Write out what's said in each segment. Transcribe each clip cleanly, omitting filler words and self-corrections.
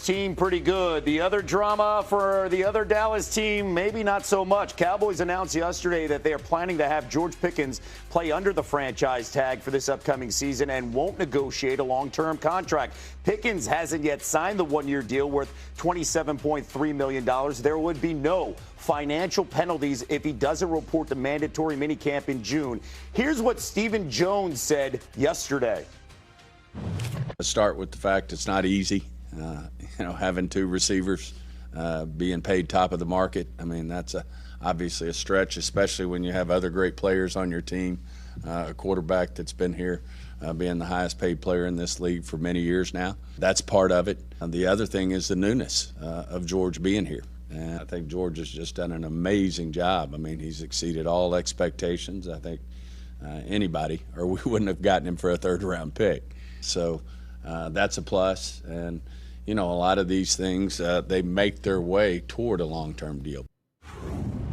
team pretty good. The other drama for the other Dallas team, maybe not so much. Cowboys announced yesterday that they are planning to have George Pickens play under the franchise tag for this upcoming season and won't negotiate a long-term contract. Pickens hasn't yet signed the one-year deal worth $27.3 million. There would be no financial penalties if he doesn't report the mandatory minicamp in June. Here's what Stephen Jones said yesterday. Let's start with the fact it's not easy, having two receivers, being paid top of the market. I mean, that's obviously a stretch, especially when you have other great players on your team, a quarterback that's been here, being the highest paid player in this league for many years now. That's part of it. The other thing is the newness of George being here. And I think George has just done an amazing job. I mean, he's exceeded all expectations. I think anybody, or we wouldn't have gotten him for a third-round pick. So that's a plus. And, a lot of these things, they make their way toward a long-term deal.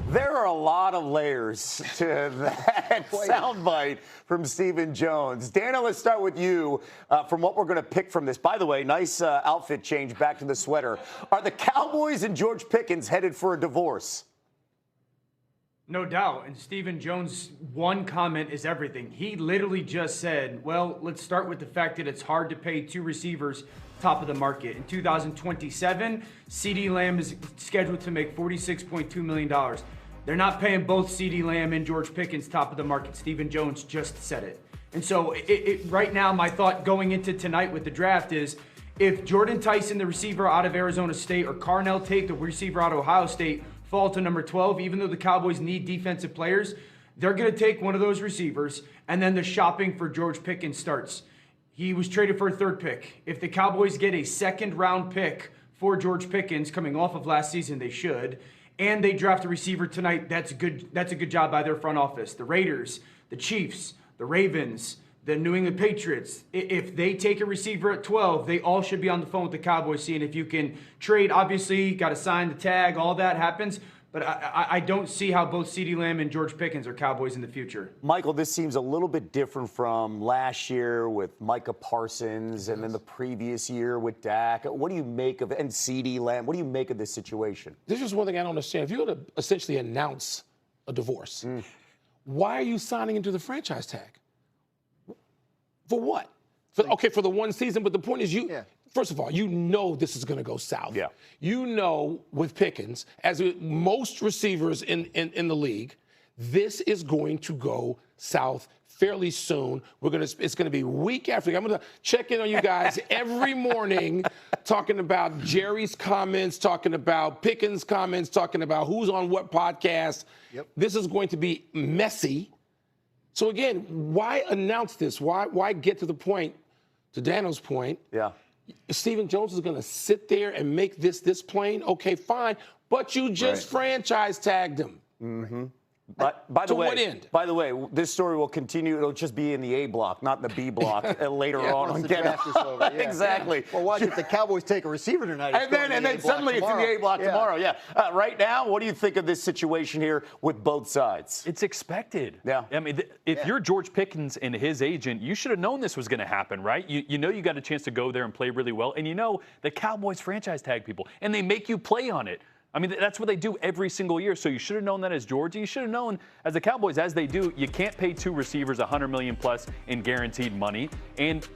There are a lot of layers to that soundbite from Stephen Jones. Dana, let's start with you from what we're going to pick from this. By the way, nice outfit change back to the sweater. Are the Cowboys and George Pickens headed for a divorce? No doubt. And Stephen Jones' one comment is everything. He literally just said, well, let's start with the fact that it's hard to pay two receivers top of the market. In 2027, CeeDee Lamb is scheduled to make $46.2 million. They're not paying both CeeDee Lamb and George Pickens top of the market. Stephen Jones just said it. And so right now, my thought going into tonight with the draft is if Jordan Tyson, the receiver out of Arizona State, or Carnell Tate, the receiver out of Ohio State, fall to number 12, even though the Cowboys need defensive players, they're going to take one of those receivers, and then the shopping for George Pickens starts. He was traded for a third pick. If the Cowboys get a second-round pick for George Pickens coming off of last season, they should, and they draft a receiver tonight, that's a good job by their front office. The Raiders, the Chiefs, the Ravens, the New England Patriots, if they take a receiver at 12, they all should be on the phone with the Cowboys seeing if you can trade. Obviously, you got to sign the tag, all that happens. But I don't see how both CeeDee Lamb and George Pickens are Cowboys in the future. Michael, this seems a little bit different from last year with Micah Parsons and then the previous year with Dak. What do you make of it? And CeeDee Lamb, what do you make of this situation? This is one thing I don't understand. If you're going to essentially announce a divorce, why are you signing into the franchise tag? For what? For the one season, but the point is first of all, this is going to go south. Yeah. With Pickens, as with most receivers in the league, this is going to go south fairly soon. It's going to be week after week. I'm going to check in on you guys every morning, talking about Jerry's comments, talking about Pickens' comments, talking about who's on what podcast. Yep. This is going to be messy. So again, why announce this? Why get to the point, to Daniel's point? Yeah. Stephen Jones is going to sit there and make this plain. Okay, fine, but you just franchise tagged him. Mm-hmm. But by the way, this story will continue. It'll just be in the A block, not in the B block later on. Once the draft is over. Yeah. Exactly. Well, watch if the Cowboys take a receiver tonight. And then suddenly it's in the A block tomorrow. Yeah. Right now, what do you think of this situation here with both sides? It's expected. Yeah. I mean, if you're George Pickens and his agent, you should have known this was going to happen, right? You got a chance to go there and play really well, and the Cowboys franchise tag people, and they make you play on it. I mean, that's what they do every single year. So you should have known that as Georgia. You should have known as the Cowboys, as they do, you can't pay two receivers $100 million plus in guaranteed money. And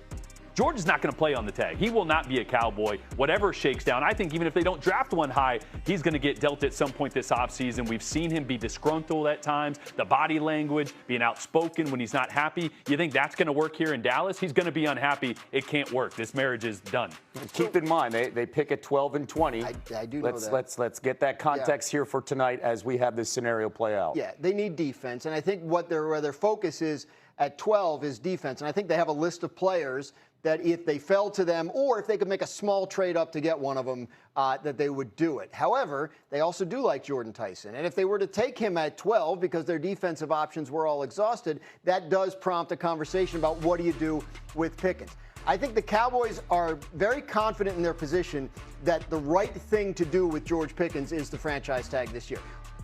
George is not going to play on the tag. He will not be a Cowboy. Whatever shakes down, I think even if they don't draft one high, he's going to get dealt at some point this offseason. We've seen him be disgruntled at times, the body language, being outspoken when he's not happy. You think that's going to work here in Dallas? He's going to be unhappy. It can't work. This marriage is done. Keep in mind, they pick at 12 and 20. I do know that. Let's get that context here for tonight as we have this scenario play out. Yeah, they need defense, and I think where their focus is at 12 is defense, and I think they have a list of players that if they fell to them or if they could make a small trade up to get one of them, that they would do it. However, they also do like Jordan Tyson. And if they were to take him at 12 because their defensive options were all exhausted, that does prompt a conversation about what do you do with Pickens. I think the Cowboys are very confident in their position that the right thing to do with George Pickens is the franchise tag this year.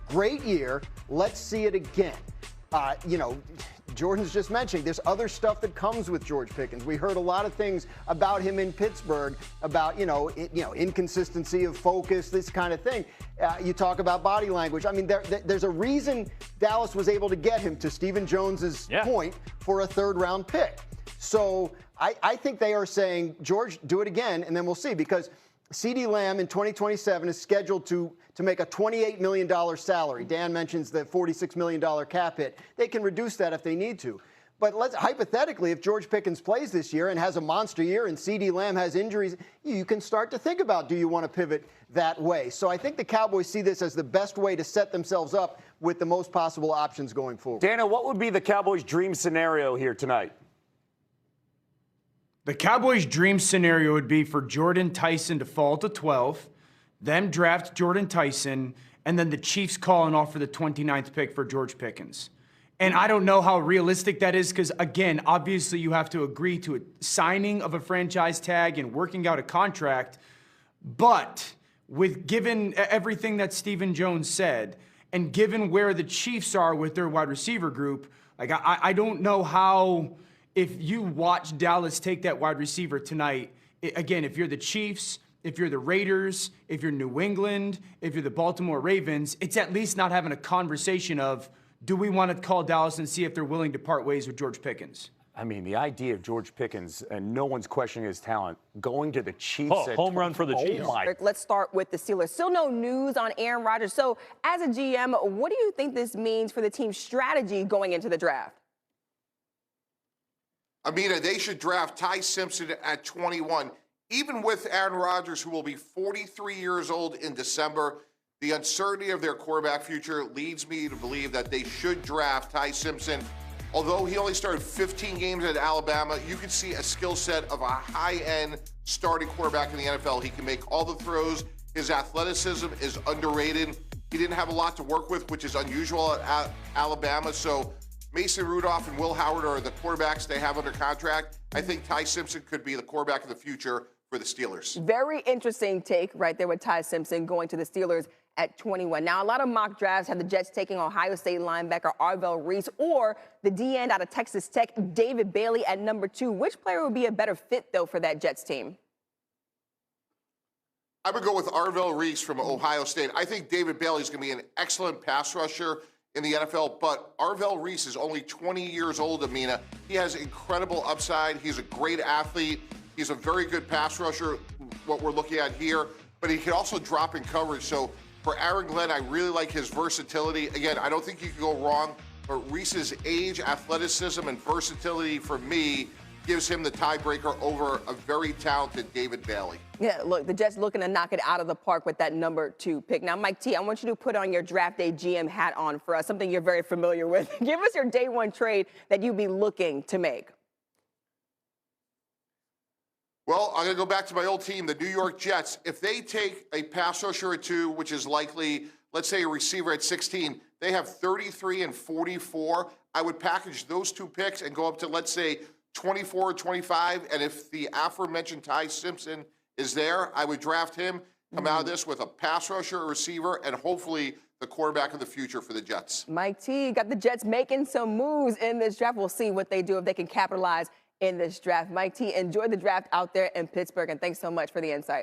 Great year. Let's see it again. Jordan's just mentioning, there's other stuff that comes with George Pickens. We heard a lot of things about him in Pittsburgh, about, inconsistency of focus, this kind of thing. You talk about body language. I mean, there's a reason Dallas was able to get him, to Stephen Jones's point, for a third-round pick. So I think they are saying, George, do it again, and then we'll see. Because CeeDee Lamb in 2027 is scheduled to make a $28 million salary. Dan mentions the $46 million cap hit. They can reduce that if they need to. But hypothetically, if George Pickens plays this year and has a monster year and CeeDee Lamb has injuries, you can start to think about, do you want to pivot that way? So I think the Cowboys see this as the best way to set themselves up with the most possible options going forward. Dana, what would be the Cowboys' dream scenario here tonight? The Cowboys' dream scenario would be for Jordan Tyson to fall to 12, them draft Jordan Tyson, and then the Chiefs call and offer the 29th pick for George Pickens. And I don't know how realistic that is because, again, obviously you have to agree to a signing of a franchise tag and working out a contract. But given everything that Stephen Jones said and given where the Chiefs are with their wide receiver group, I don't know how, if you watch Dallas take that wide receiver tonight, again, if you're the Chiefs, if you're the Raiders, if you're New England, if you're the Baltimore Ravens, it's at least not having a conversation of, do we want to call Dallas and see if they're willing to part ways with George Pickens? I mean, the idea of George Pickens, and no one's questioning his talent, going to the Chiefs. Home run for the Chiefs. Let's start with the Steelers. Still no news on Aaron Rodgers. So as a GM, what do you think this means for the team's strategy going into the draft? Amina, they should draft Ty Simpson at 21. Even with Aaron Rodgers, who will be 43 years old in December, the uncertainty of their quarterback future leads me to believe that they should draft Ty Simpson. Although he only started 15 games at Alabama, you can see a skill set of a high-end starting quarterback in the NFL. He can make all the throws. His athleticism is underrated. He didn't have a lot to work with, which is unusual at Alabama. So Mason Rudolph and Will Howard are the quarterbacks they have under contract. I think Ty Simpson could be the quarterback of the future for the Steelers. Very interesting take right there with Ty Simpson going to the Steelers at 21. Now, a lot of mock drafts have the Jets taking Ohio State linebacker Arvell Reese or the D-end out of Texas Tech, David Bailey, at number 2. Which player would be a better fit, though, for that Jets team? I would go with Arvell Reese from Ohio State. I think David Bailey is going to be an excellent pass rusher in the NFL, but Arvell Reese is only 20 years old, Amina. He has incredible upside. He's a great athlete. He's a very good pass rusher, what we're looking at here, but he can also drop in coverage. So for Aaron Glenn, I really like his versatility. Again, I don't think you can go wrong, but Reese's age, athleticism, and versatility for me gives him the tiebreaker over a very talented David Bailey. Yeah, look, the Jets looking to knock it out of the park with that number 2 pick. Now, Mike T, I want you to put on your draft day GM hat on for us, something you're very familiar with. Give us your day one trade that you'd be looking to make. Well, I'm going to go back to my old team, the New York Jets. If they take a pass rusher or 2, which is likely, let's say a receiver at 16, they have 33 and 44. I would package those 2 picks and go up to, let's say, 24 or 25. And if the aforementioned Ty Simpson is there, I would draft him, come out of this with a pass rusher, a receiver, and hopefully the quarterback of the future for the Jets. Mike T, got the Jets making some moves in this draft. We'll see what they do, if they can capitalize in this draft. Mike T, enjoy the draft out there in Pittsburgh, and thanks so much for the insight.